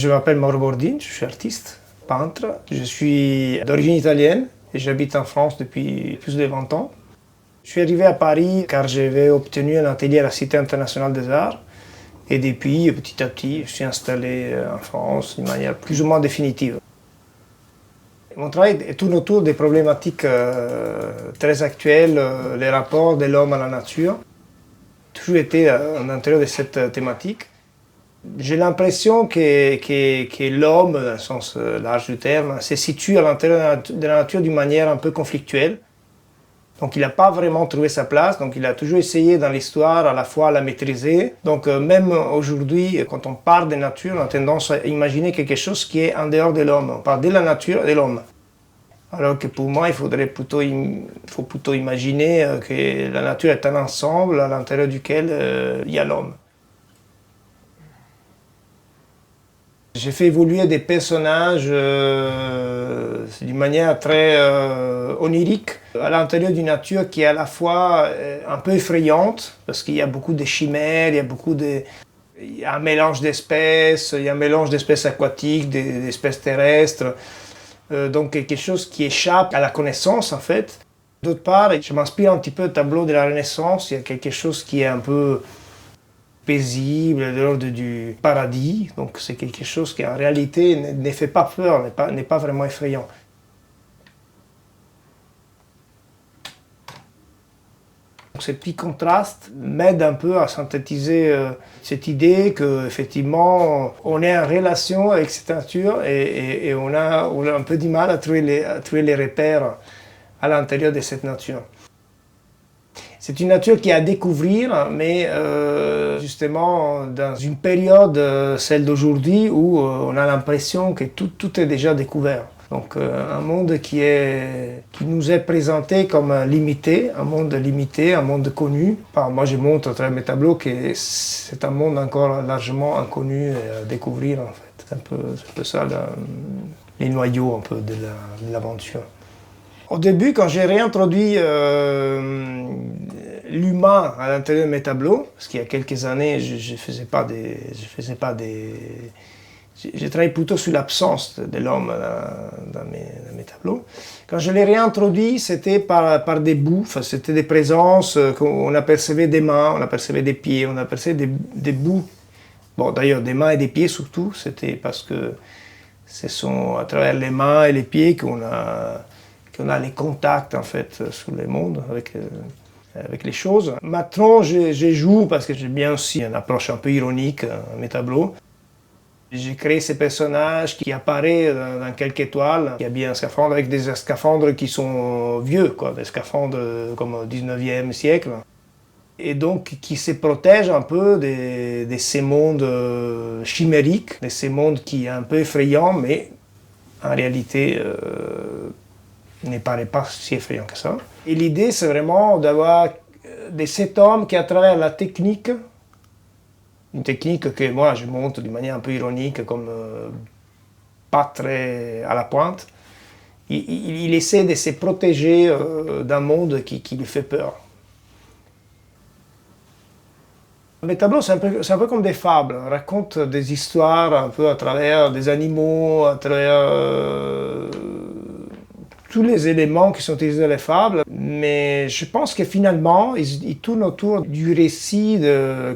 Je m'appelle Mauro Bordin, je suis artiste, peintre. Je suis d'origine italienne et j'habite en France depuis plus de 20 ans. Je suis arrivé à Paris car j'avais obtenu un atelier à la Cité internationale des arts. Et depuis, petit à petit, je suis installé en France d'une manière plus ou moins définitive. Mon travail tourne autour des problématiques très actuelles, les rapports de l'homme à la nature. J'ai toujours été à l'intérieur de cette thématique. J'ai l'impression que l'homme, dans le sens large du terme, se situe à l'intérieur de la nature d'une manière un peu conflictuelle. Donc il n'a pas vraiment trouvé sa place, donc il a toujours essayé dans l'histoire à la fois à la maîtriser. Donc même aujourd'hui, quand on parle de nature, on a tendance à imaginer quelque chose qui est en dehors de l'homme. On parle de la nature et de l'homme. Alors que pour moi, il faut plutôt imaginer que la nature est un ensemble à l'intérieur duquel il y a l'homme. J'ai fait évoluer des personnages d'une manière très onirique à l'intérieur d'une nature qui est à la fois un peu effrayante parce qu'il y a beaucoup de chimères, il y a un mélange d'espèces, il y a un mélange d'espèces aquatiques, d'espèces terrestres, donc quelque chose qui échappe à la connaissance en fait. D'autre part, je m'inspire un petit peu du tableau de la Renaissance, il y a quelque chose qui est un peu paisible, de l'ordre du paradis. Donc c'est quelque chose qui en réalité ne fait pas peur, n'est pas vraiment effrayant. Donc, ces petits contrastes m'aident un peu à synthétiser cette idée qu'effectivement on est en relation avec cette nature et on a un peu du mal à trouver les repères à l'intérieur de cette nature. C'est une nature qui est à découvrir, mais justement dans une période, celle d'aujourd'hui, où on a l'impression que tout est déjà découvert. Donc un monde qui nous est présenté comme limité, un monde connu. Enfin, moi je montre à travers mes tableaux que c'est un monde encore largement inconnu à découvrir en fait. C'est un peu ça les noyaux un peu de l'aventure. Au début, quand j'ai réintroduit l'humain à l'intérieur de mes tableaux, parce qu'il y a quelques années, je travaillais plutôt sur l'absence de l'homme dans mes tableaux. Quand je l'ai réintroduit, c'était par des bouts, enfin, c'était des présences qu'on apercevait des mains, on apercevait des pieds, on apercevait des bouts. Bon, d'ailleurs, des mains et des pieds surtout, c'était parce que ce sont à travers les mains et les pieds qu'on a les contacts en fait sur le monde avec les choses. Maintenant, je joue parce que j'ai bien aussi une approche un peu ironique à mes tableaux. J'ai créé ces personnages qui apparaissent dans quelques toiles. Il y a bien un scaphandre avec des scaphandres qui sont vieux, quoi, des scaphandres comme au 19e siècle. Et donc qui se protègent un peu de ces mondes chimériques, de ces mondes qui sont un peu effrayants, mais en réalité ne paraît pas si effrayant que ça. Et l'idée, c'est vraiment d'avoir de cet homme qui, à travers la technique, une technique que moi je montre d'une manière un peu ironique, comme pas très à la pointe, il essaie de se protéger d'un monde qui lui fait peur. Mes tableaux, c'est un peu comme des fables, on raconte des histoires un peu à travers des animaux, à travers tous les éléments qui sont utilisés dans les fables, mais je pense que finalement, ils tournent autour du récit,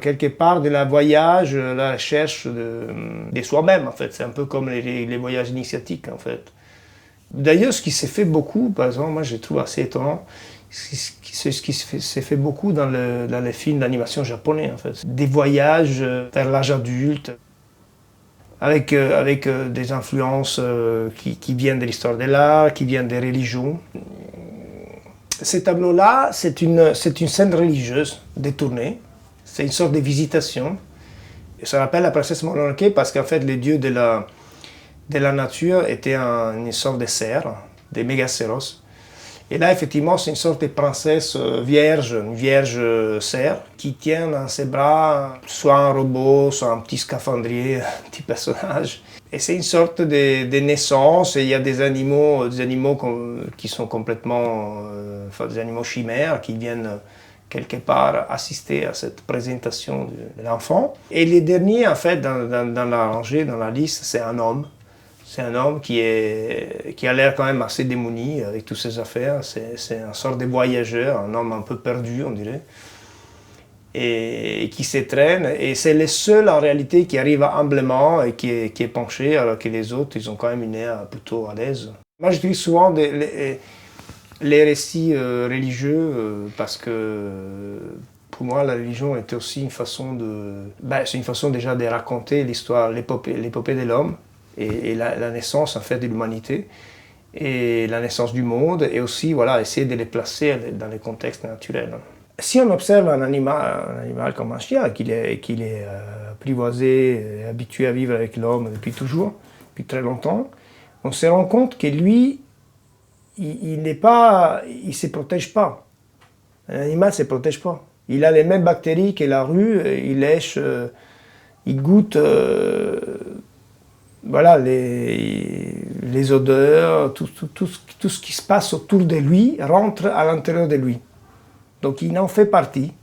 quelque part, de la voyage, la recherche de soi-même, en fait. C'est un peu comme les voyages initiatiques, en fait. D'ailleurs, ce qui s'est fait beaucoup, par exemple, moi je trouve assez étonnant, c'est ce qui s'est fait beaucoup dans les films d'animation japonais, en fait. Des voyages vers l'âge adulte, avec des influences qui viennent de l'histoire de l'art, qui viennent des religions. Ces tableaux-là, c'est une scène religieuse détournée, c'est une sorte de visitation. Et ça rappelle la princesse Mononoke parce qu'en fait, les dieux de la nature étaient une sorte de cerfs, des mégaceros. Et là, effectivement, c'est une sorte de princesse vierge, une vierge cerf, qui tient dans ses bras soit un robot, soit un petit scaphandrier, un petit personnage. Et c'est une sorte de naissance, et il y a des animaux qui sont complètement, des animaux chimères, qui viennent quelque part assister à cette présentation de l'enfant. Et les derniers, en fait, dans la rangée, dans la liste, c'est un homme. C'est un homme qui a l'air quand même assez démuni avec toutes ses affaires. C'est un sort de voyageur, un homme un peu perdu, on dirait. Et qui s'étraîne. Et c'est le seul, en réalité, qui arrive humblement et qui est penché, alors que les autres, ils ont quand même une air plutôt à l'aise. Moi, j'utilise souvent les récits religieux parce que pour moi, la religion était aussi une façon c'est une façon déjà de raconter l'histoire, l'épopée de l'homme et la naissance en fait de l'humanité et la naissance du monde et aussi voilà, essayer de les placer dans les contextes naturels. Si on observe un animal comme un chien, qu'il est apprivoisé, habitué à vivre avec l'homme depuis toujours, depuis très longtemps, on se rend compte que lui, il ne se protège pas. Un animal ne se protège pas. Il a les mêmes bactéries que la rue, il lèche, il goûte voilà, les odeurs, tout ce qui se passe autour de lui rentre à l'intérieur de lui. Donc il en fait partie.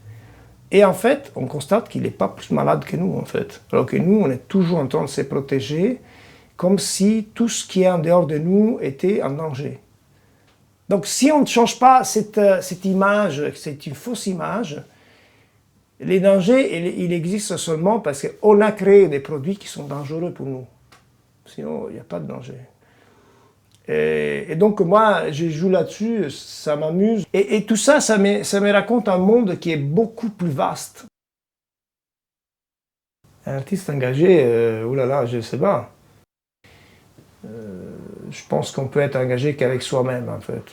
Et en fait, on constate qu'il n'est pas plus malade que nous, en fait. Alors que nous, on est toujours en train de se protéger, comme si tout ce qui est en dehors de nous était en danger. Donc si on ne change pas cette image, c'est une fausse image, les dangers, il existe seulement parce qu'on a créé des produits qui sont dangereux pour nous. Sinon, il n'y a pas de danger. Et donc moi, je joue là-dessus, ça m'amuse. Et tout ça, ça me raconte un monde qui est beaucoup plus vaste. Un artiste engagé, oulala, je ne sais pas. Je pense qu'on peut être engagé qu'avec soi-même, en fait.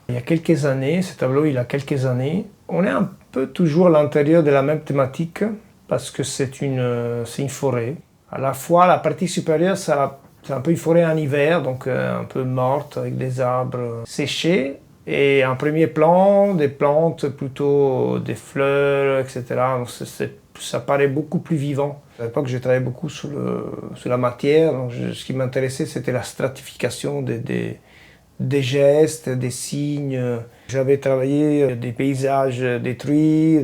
Il y a quelques années, ce tableau, il a quelques années, on est un peu toujours à l'intérieur de la même thématique, parce que c'est une forêt. À la fois, la partie supérieure, c'est un peu une forêt en hiver, donc un peu morte, avec des arbres séchés. Et en premier plan, des plantes, plutôt des fleurs, etc. Donc ça paraît beaucoup plus vivant. À l'époque, j'ai travaillé beaucoup sur la matière. Donc ce qui m'intéressait, c'était la stratification des gestes, des signes. J'avais travaillé des paysages détruits,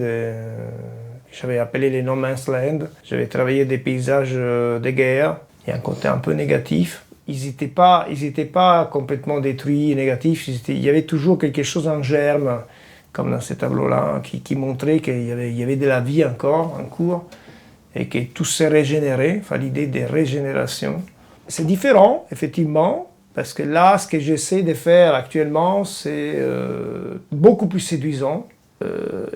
j'avais appelé les No Man's Land. J'avais travaillé des paysages de guerre. Il y a un côté un peu négatif. Ils n'étaient pas complètement détruits et négatifs. Il y avait toujours quelque chose en germe, comme dans ces tableaux-là, qui montrait qu'il y avait de la vie encore en cours et que tout s'est régénéré. Enfin, l'idée de régénération. C'est différent, effectivement, parce que là, ce que j'essaie de faire actuellement, c'est beaucoup plus séduisant.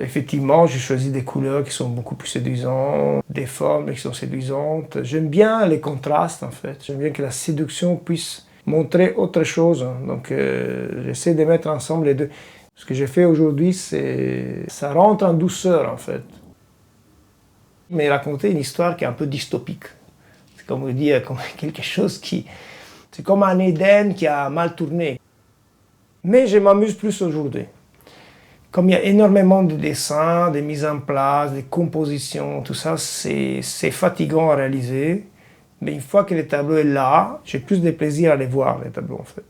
Effectivement, j'ai choisi des couleurs qui sont beaucoup plus séduisantes, des formes qui sont séduisantes. J'aime bien les contrastes, en fait. J'aime bien que la séduction puisse montrer autre chose. Donc, j'essaie de mettre ensemble les deux. Ce que j'ai fait aujourd'hui, ça rentre en douceur, en fait. Mais raconter une histoire qui est un peu dystopique. C'est comme dire quelque chose c'est comme un Éden qui a mal tourné. Mais je m'amuse plus aujourd'hui. Comme il y a énormément de dessins, de mises en place, de compositions, tout ça, c'est fatigant à réaliser. Mais une fois que le tableau est là, j'ai plus de plaisir à les voir, les tableaux, en fait.